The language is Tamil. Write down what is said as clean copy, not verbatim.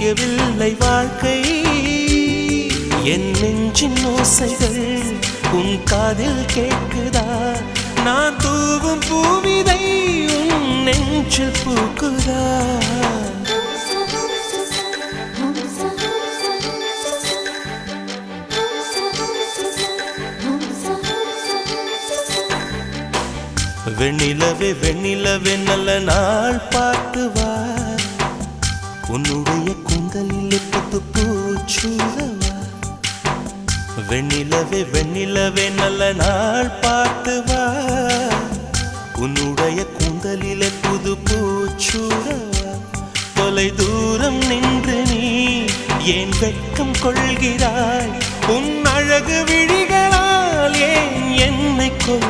புரியவில்லை வாழ்க்கை என் நெஞ்சின் ஓசைகள் உன் காதில் கேட்குதா நான் தூவும் பூவிதை உன் நெஞ்சில் பூக்குதா வெண்ணிலவே வெண்ணிலவே நல்ல நாள் பார்த்து வா உன்னுடைய கூந்தலில் புத்து பூச்சூடவா வெண்ணிலவே வெண்ணிலவே நல்ல நாள் பார்த்து வா உன்னுடைய கூந்தலில் புது பூச்சூடவா தொலை தூரம் நின்று நீ ஏன் வெட்கம் கொள்கிறாய் உன் அழகு விழிகளால் ஏன் என்னை கொள்